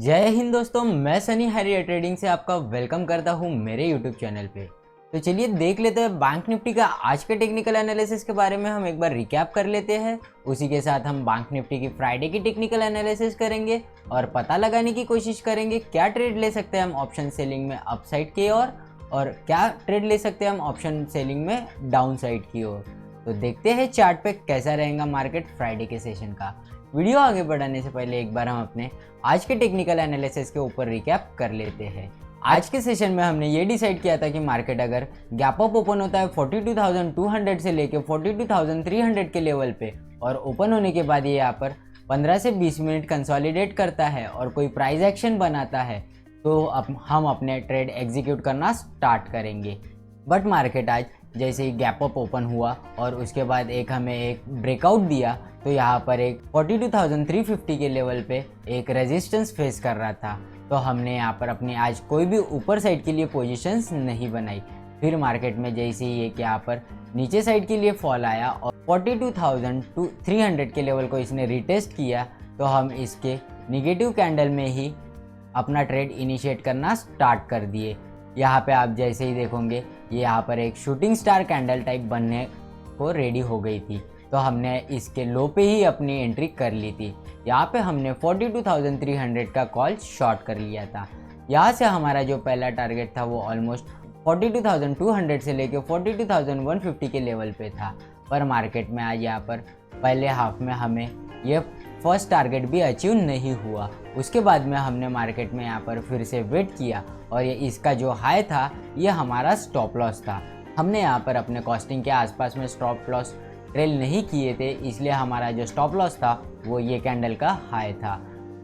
जय हिंद दोस्तों, मैं सनी हैरियर ट्रेडिंग से आपका वेलकम करता हूं मेरे यूट्यूब चैनल पे। तो चलिए देख लेते हैं बैंक निफ्टी का आज के टेक्निकल एनालिसिस के बारे में। हम एक बार रिकैप कर लेते हैं। उसी के साथ हम बैंक निफ्टी की फ्राइडे की टेक्निकल एनालिसिस करेंगे और पता लगाने की कोशिश करेंगे क्या ट्रेड ले सकते हैं हम ऑप्शन सेलिंग में अपसाइड की ओर और क्या ट्रेड ले सकते हैं हम ऑप्शन सेलिंग में डाउन साइड की ओर। तो देखते हैं चार्ट पे कैसा रहेगा मार्केट फ्राइडे के सेशन का। वीडियो आगे बढ़ाने से पहले एक बार हम अपने आज के टेक्निकल एनालिसिस के ऊपर रिकैप कर लेते हैं। आज के सेशन में हमने ये डिसाइड किया था कि मार्केट अगर गैप अप ओपन होता है 42,200 से लेके 42,300 के लेवल पे और ओपन होने के बाद ये यहाँ पर 15 से 20 मिनट कंसोलिडेट करता है और कोई प्राइस एक्शन बनाता है तो अब हम अपने ट्रेड एग्जीक्यूट करना स्टार्ट करेंगे। बट मार्केट आज जैसे ही गैप अप ओपन हुआ और उसके बाद हमें एक ब्रेकआउट दिया तो यहाँ पर एक 42,350 के लेवल पे एक रेजिस्टेंस फेस कर रहा था। तो हमने यहाँ पर अपनी आज कोई भी ऊपर साइड के लिए पोजीशंस नहीं बनाई। फिर मार्केट में जैसे ही यहाँ पर नीचे साइड के लिए फॉल आया और 42,300 के लेवल को इसने रिटेस्ट किया तो हम इसके निगेटिव कैंडल में ही अपना ट्रेड इनिशिएट करना स्टार्ट कर दिए। यहाँ पे आप जैसे ही देखोगे ये यहाँ पर एक शूटिंग स्टार कैंडल टाइप बनने को रेडी हो गई थी तो हमने इसके लो पे ही अपनी एंट्री कर ली थी। यहाँ पे हमने 42,300 का कॉल शॉर्ट कर लिया था। यहाँ से हमारा जो पहला टारगेट था वो ऑलमोस्ट 42,200 से लेके 42,150 के लेवल पे था। पर मार्केट में आज यहाँ पर पहले हाफ में हमें ये फर्स्ट टारगेट भी अचीव नहीं हुआ। उसके बाद में हमने मार्केट में यहाँ पर फिर से वेट किया और ये इसका जो हाई था ये हमारा स्टॉप लॉस था। हमने यहाँ पर अपने कॉस्टिंग के आसपास में स्टॉप लॉस ट्रेल नहीं किए थे, इसलिए हमारा जो स्टॉप लॉस था वो ये कैंडल का हाई था।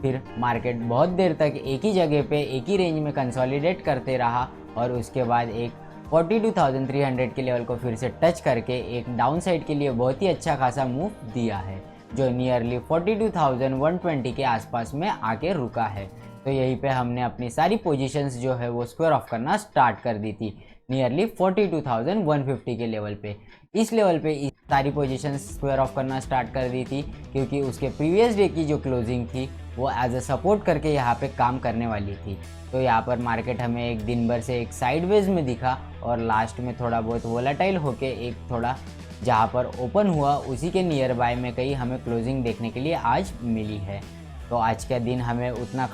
फिर मार्केट बहुत देर तक एक ही जगह पे एक ही रेंज में कंसोलिडेट करते रहा और उसके बाद एक 42,300 के लेवल को फिर से टच करके एक डाउन साइड के लिए बहुत ही अच्छा खासा मूव दिया है जो नियरली 42,120 के आसपास में आके रुका है। तो यहीं पे हमने अपनी सारी पोजीशंस जो है वो स्क्वायर ऑफ करना स्टार्ट कर दी थी नियरली 42,150 के लेवल पे। इस लेवल पे सारी पोजीशंस स्क्वायर ऑफ करना स्टार्ट कर दी थी क्योंकि उसके प्रीवियस डे की जो क्लोजिंग थी वो एज अ सपोर्ट करके यहाँ पे काम करने वाली थी। तो यहाँ पर मार्केट हमें एक दिन भर से एक साइडवेज में दिखा और लास्ट में थोड़ा बहुत वोलेटाइल होके एक थोड़ा जहाँ पर ओपन हुआ उसी के नियर बाय में कहीं हमें क्लोजिंग देखने के लिए आज मिली है। तो आज का दिन हमें उतना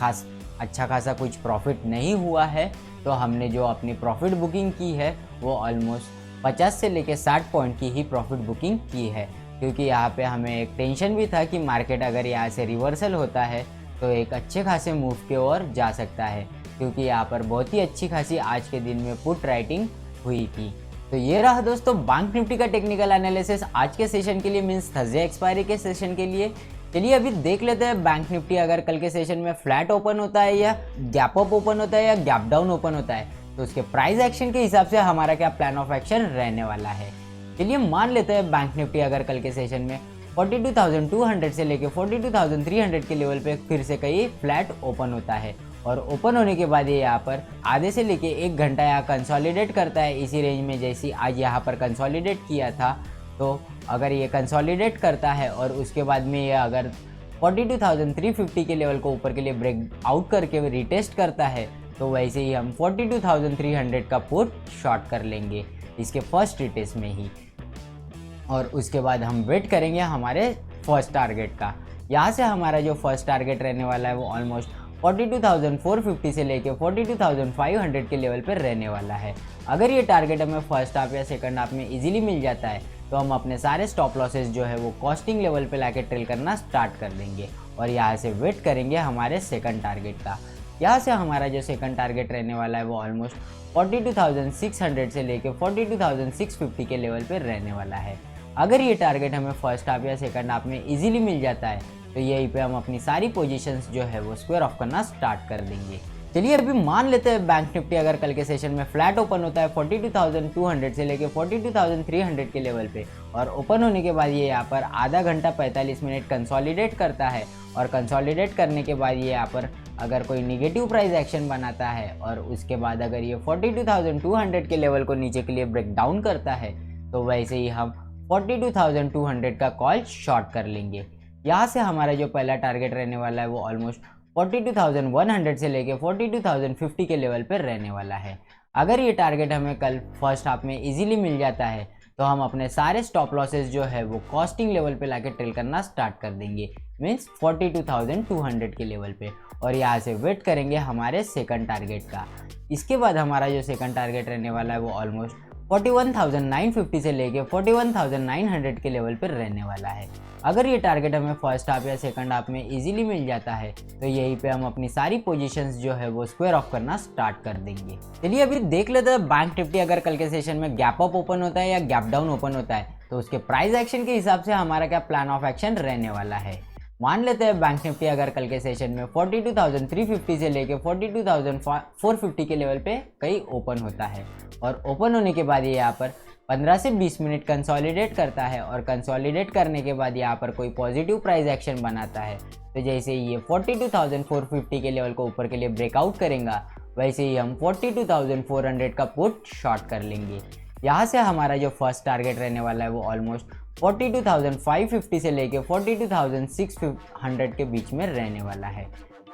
अच्छा खासा कुछ प्रॉफिट नहीं हुआ है। तो हमने जो अपनी प्रॉफिट बुकिंग की है वो ऑलमोस्ट 50 से लेके 60 पॉइंट की ही प्रॉफिट बुकिंग की है क्योंकि यहाँ पे हमें एक टेंशन भी था कि मार्केट अगर यहाँ से रिवर्सल होता है तो एक अच्छे खासे मूव के ओर जा सकता है क्योंकि यहाँ पर बहुत ही अच्छी खासी आज के दिन में पुट राइटिंग हुई थी। तो ये रहा दोस्तों बैंक निफ्टी का टेक्निकल एनालिसिस आज के सेशन के लिए, मीन्स थर्सडे एक्सपायरी के सेशन के लिए। चलिए अभी देख लेते हैं बैंक निफ्टी अगर कल के सेशन में फ्लैट ओपन होता है या गैप अप ओपन होता है या गैप डाउन ओपन होता है तो उसके प्राइस एक्शन के हिसाब से हमारा क्या प्लान ऑफ एक्शन रहने वाला है। चलिए मान लेते हैं बैंक निफ्टी अगर कल के सेशन में 42,200 से लेके 42,300 के लेवल पे फिर से कहीं फ्लैट ओपन होता है और ओपन होने के बाद ये यहाँ पर आधे से लेके 1 घंटा यहाँ कंसोलिडेट करता है इसी रेंज में जैसी आज यहाँ पर कंसोलिडेट किया था। तो अगर ये कंसोलिडेट करता है और उसके बाद में ये अगर 42,350 के लेवल को ऊपर के लिए ब्रेक आउट करके रिटेस्ट करता है तो वैसे ही हम 42,300 का पुट शॉर्ट कर लेंगे इसके फर्स्ट रिटेस्ट में ही और उसके बाद हम वेट करेंगे हमारे फर्स्ट टारगेट का। यहाँ से हमारा जो फर्स्ट टारगेट रहने वाला है वो ऑलमोस्ट 42,450 से लेके 42,500 के लेवल पर रहने वाला है। अगर ये टारगेट हमें फर्स्ट हाफ या सेकंड हाफ में इजीली मिल जाता है तो हम अपने सारे स्टॉप लॉसेस जो है वो कॉस्टिंग लेवल पे लाके ट्रेल करना स्टार्ट कर देंगे और यहाँ से वेट करेंगे हमारे सेकंड टारगेट का। यहाँ से हमारा जो सेकंड टारगेट रहने वाला है वो ऑलमोस्ट 42,600 से लेके 42,650 के लेवल पे रहने वाला है। अगर ये टारगेट हमें फर्स्ट हाफ या सेकंड हाफ में इजीली मिल जाता है तो यहीं पे हम अपनी सारी पोजीशंस जो है वो स्क्वायर ऑफ करना स्टार्ट कर देंगे। चलिए अभी मान लेते हैं बैंक निफ्टी अगर कल के सेशन में फ्लैट ओपन होता है 42,200 से लेके 42,300 के लेवल पे और ओपन होने के बाद ये यहाँ पर आधा घंटा 45 मिनट कंसोलिडेट करता है और कंसोलिडेट करने के बाद ये यहाँ पर अगर कोई निगेटिव प्राइस एक्शन बनाता है और उसके बाद अगर ये 42,200 के लेवल को नीचे के लिए ब्रेक डाउन करता है तो वैसे ही हम 42,200 का कॉल शॉर्ट कर लेंगे। यहाँ से हमारा जो पहला टारगेट रहने वाला है वो ऑलमोस्ट 42,100 से लेके 42,050 के लेवल पर रहने वाला है। अगर ये टारगेट हमें कल फर्स्ट हाफ में इजीली मिल जाता है तो हम अपने सारे स्टॉप लॉसेस जो है वो कॉस्टिंग लेवल पे लाके ट्रेल करना स्टार्ट कर देंगे, मीन्स 42,200 के लेवल पे, और यहाँ से वेट करेंगे हमारे सेकंड टारगेट का। इसके बाद हमारा जो सेकंड टारगेट रहने वाला है वो ऑलमोस्ट 41,950 से लेके 41,900 के लेवल पर रहने वाला है। अगर ये टारगेट हमें फर्स्ट हाफ या सेकंड हाफ में इजीली मिल जाता है तो यहीं पे हम अपनी सारी पोजीशंस जो है वो स्क्वायर ऑफ करना स्टार्ट कर देंगे। चलिए अभी देख लेते हैं बैंक निफ्टी अगर कल के सेशन में गैप अप ओपन होता है या गैप डाउन ओपन होता है तो उसके प्राइस एक्शन के हिसाब से हमारा क्या प्लान ऑफ एक्शन रहने वाला है। मान लेते हैं बैंक निफ्टी अगर कल के सेशन में 42,350 से लेके 42,450 के लेवल पे कहीं ओपन होता है और ओपन होने के बाद ये यहाँ पर 15 से 20 मिनट कंसोलिडेट करता है और कंसोलिडेट करने के बाद यहाँ पर कोई पॉजिटिव प्राइस एक्शन बनाता है तो जैसे ही ये 42,450 के लेवल को ऊपर के लिए ब्रेकआउट करेगा वैसे ही हम 42,400 का पुट शॉर्ट कर लेंगे। यहाँ से हमारा जो फर्स्ट टारगेट रहने वाला है वो ऑलमोस्ट 42,550 से लेके 42,600 के बीच में रहने वाला है।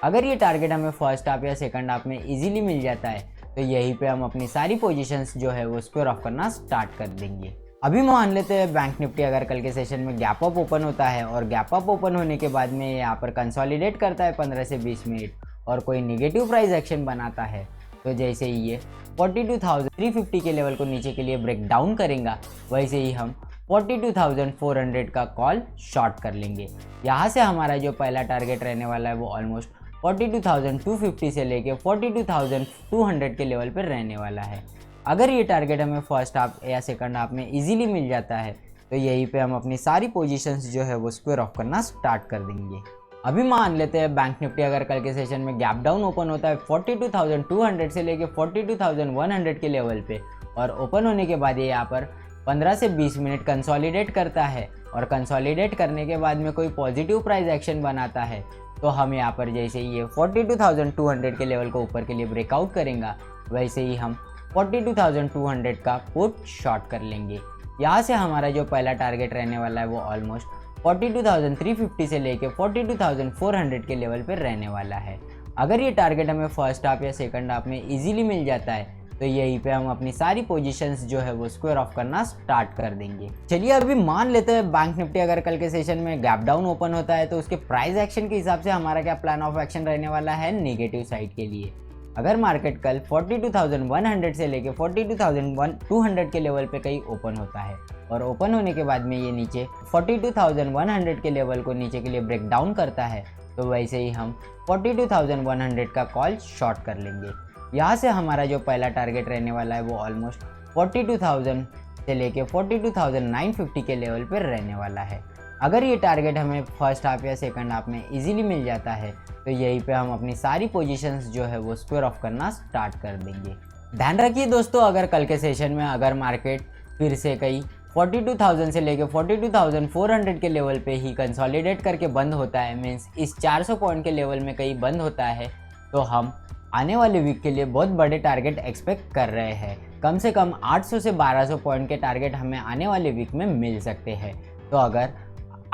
अगर ये टारगेट हमें फर्स्ट हाफ या सेकंड हाफ में इजीली मिल जाता है तो यहीं पे हम अपनी सारी पोजीशंस जो है वो स्क्वायर ऑफ करना स्टार्ट कर देंगे। अभी मान लेते हैं बैंक निफ्टी अगर कल के सेशन में गैप अप ओपन होता है और गैप अप ओपन होने के बाद में यहाँ पर कंसोलिडेट करता है 15 से 20 मिनट और कोई निगेटिव प्राइस एक्शन बनाता है तो जैसे ही ये 42,350 के लेवल को नीचे के लिए ब्रेक डाउन करेगा वैसे ही हम 42,400 का कॉल शॉर्ट कर लेंगे। यहाँ से हमारा जो पहला टारगेट रहने वाला है वो ऑलमोस्ट 42,250 से लेके 42,200 के लेवल पर रहने वाला है। अगर ये टारगेट हमें फर्स्ट हाफ या सेकंड हाफ में इजीली मिल जाता है तो यहीं पे हम अपनी सारी पोजीशंस जो है वो स्क्वायर ऑफ करना स्टार्ट कर देंगे। अभी मान लेते हैं बैंक निफ्टी अगर कल के सेशन में गैप डाउन ओपन होता है 42,200 से लेके 42,100 के लेवल पे और ओपन होने के बाद ये यहाँ पर 15 से 20 मिनट कंसोलिडेट करता है और कंसोलिडेट करने के बाद में कोई पॉजिटिव प्राइस एक्शन बनाता है तो हम यहाँ पर जैसे ये 42,200 के लेवल को ऊपर के लिए ब्रेकआउट करेंगे वैसे ही हम 42,200 का पुट शॉर्ट कर लेंगे। यहाँ से हमारा जो पहला टारगेट रहने वाला है वो ऑलमोस्ट 42,350 से लेके 42,400 के लेवल पर रहने वाला है। अगर ये टारगेट हमें फर्स्ट हाफ या सेकंड हाफ में इजीली मिल जाता है तो यहीं पे हम अपनी सारी पोजीशंस जो है वो स्क्वायर ऑफ करना स्टार्ट कर देंगे। चलिए अभी मान लेते हैं बैंक निफ्टी अगर कल के सेशन में गैप डाउन ओपन होता है तो उसके प्राइस एक्शन के हिसाब से हमारा क्या प्लान ऑफ एक्शन रहने वाला है नेगेटिव साइड के लिए। अगर मार्केट कल 42,100 से लेके 42,200 के लेवल पे कहीं ओपन होता है और ओपन होने के बाद में ये नीचे 42,100 के लेवल को नीचे के लिए ब्रेक डाउन करता है तो वैसे ही हम 42,100 का कॉल शॉर्ट कर लेंगे। यहाँ से हमारा जो पहला टारगेट रहने वाला है वो ऑलमोस्ट 42,000 से लेके 42,950 के लेवल पर रहने वाला है। अगर ये टारगेट हमें फर्स्ट हाफ या सेकंड हाफ में इजीली मिल जाता है तो यहीं पे हम अपनी सारी पोजीशंस जो है वो स्क्वायर ऑफ करना स्टार्ट कर देंगे। ध्यान रखिए दोस्तों, अगर कल के सेशन में अगर मार्केट फिर से कहीं 42,000 से लेके 42,400 के लेवल पे ही कंसोलिडेट करके बंद होता है, मीन्स इस 400 पॉइंट के लेवल में कहीं बंद होता है तो हम आने वाले वीक के लिए बहुत बड़े टारगेट एक्सपेक्ट कर रहे हैं। कम से कम 800 से 1200 पॉइंट के टारगेट हमें आने वाले वीक में मिल सकते हैं। तो अगर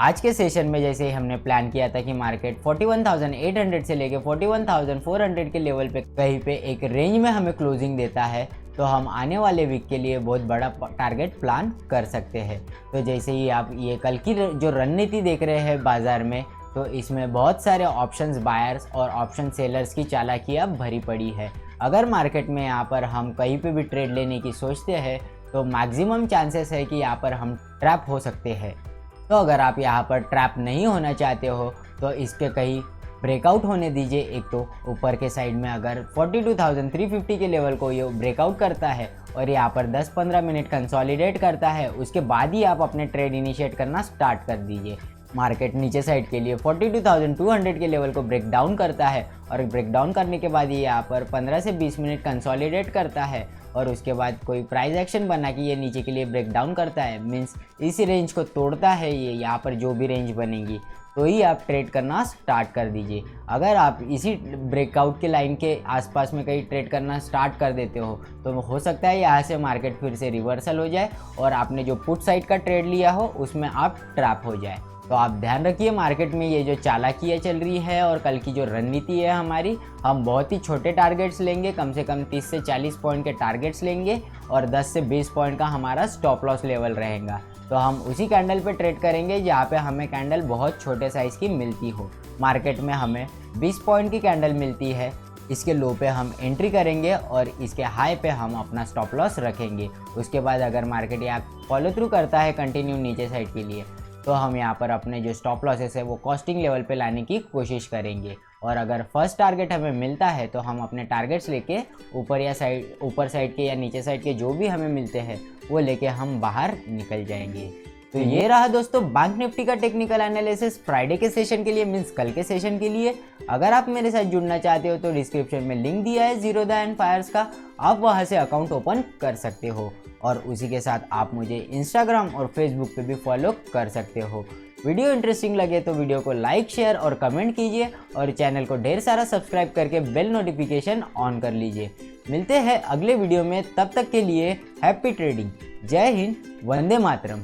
आज के सेशन में जैसे ही हमने प्लान किया था कि मार्केट 41,800 से लेके 41,400 के लेवल पे कहीं पे एक रेंज में हमें क्लोजिंग देता है तो हम आने वाले वीक के लिए बहुत बड़ा टारगेट प्लान कर सकते हैं। तो जैसे ही आप ये कल की जो रणनीति देख रहे हैं बाज़ार में, तो इसमें बहुत सारे ऑप्शंस बायर्स और ऑप्शन सेलर्स की चालाकियाँ भरी पड़ी है। अगर मार्केट में यहाँ पर हम कहीं पे भी ट्रेड लेने की सोचते हैं तो मैक्सिमम चांसेस है कि यहाँ पर हम ट्रैप हो सकते हैं। तो अगर आप यहाँ पर ट्रैप नहीं होना चाहते हो तो इसके कहीं ब्रेकआउट होने दीजिए। एक तो ऊपर के साइड में अगर 42,350 के लेवल को ये ब्रेकआउट करता है और यहाँ पर 10-15 मिनट कंसोलिडेट करता है, उसके बाद ही आप अपने ट्रेड इनिशिएट करना स्टार्ट कर दीजिए। मार्केट नीचे साइड के लिए 42,200 के लेवल को ब्रेक डाउन करता है और ब्रेक डाउन करने के बाद ये यहाँ पर 15 से 20 मिनट कंसोलिडेट करता है और उसके बाद कोई प्राइस एक्शन बना कि ये नीचे के लिए ब्रेक डाउन करता है, मीन्स इस रेंज को तोड़ता है। ये यहाँ पर जो भी रेंज बनेगी तो ही आप ट्रेड करना स्टार्ट कर दीजिए। अगर आप इसी ब्रेकआउट के लाइन के आसपास में कहीं ट्रेड करना स्टार्ट कर देते हो तो हो सकता है यहाँ से मार्केट फिर से रिवर्सल हो जाए और आपने जो पुट साइड का ट्रेड लिया हो उसमें आप ट्रैप हो जाए। तो आप ध्यान रखिए, मार्केट में ये जो चालाकियाँ चल रही है और कल की जो रणनीति है हमारी, हम बहुत ही छोटे टारगेट्स लेंगे, कम से कम 30 से 40 पॉइंट के टारगेट्स लेंगे और 10 से 20 पॉइंट का हमारा स्टॉप लॉस लेवल रहेगा। तो हम उसी कैंडल पे ट्रेड करेंगे जहाँ पे हमें कैंडल बहुत छोटे साइज़ की मिलती हो। मार्केट में हमें 20 पॉइंट की कैंडल मिलती है, इसके लो पे हम एंट्री करेंगे और इसके हाई पे हम अपना स्टॉप लॉस रखेंगे। उसके बाद अगर मार्केट यहाँ फॉलो थ्रू करता है कंटिन्यू नीचे साइड के लिए तो हम यहाँ पर अपने जो स्टॉप लॉसेस है वो कॉस्टिंग लेवल पे लाने की कोशिश करेंगे। और अगर फर्स्ट टारगेट हमें मिलता है तो हम अपने टारगेट्स लेके ऊपर साइड के या नीचे साइड के जो भी हमें मिलते हैं वो लेके हम बाहर निकल जाएंगे। तो ये रहा दोस्तों बैंक निफ्टी का टेक्निकल एनालिसिस फ्राइडे के सेशन के लिए, मीन्स कल के सेशन के लिए। अगर आप मेरे साथ जुड़ना चाहते हो तो डिस्क्रिप्शन में लिंक दिया है ज़ीरोधा एंड फायर्स का, आप वहां से अकाउंट ओपन कर सकते हो। और उसी के साथ आप मुझे इंस्टाग्राम और फेसबुक पे भी फॉलो कर सकते हो। वीडियो इंटरेस्टिंग लगे तो वीडियो को लाइक, शेयर और कमेंट कीजिए और चैनल को ढेर सारा सब्सक्राइब करके बेल नोटिफिकेशन ऑन कर लीजिए। मिलते हैं अगले वीडियो में, तब तक के लिए हैप्पी ट्रेडिंग। जय हिंद, वंदे मातरम।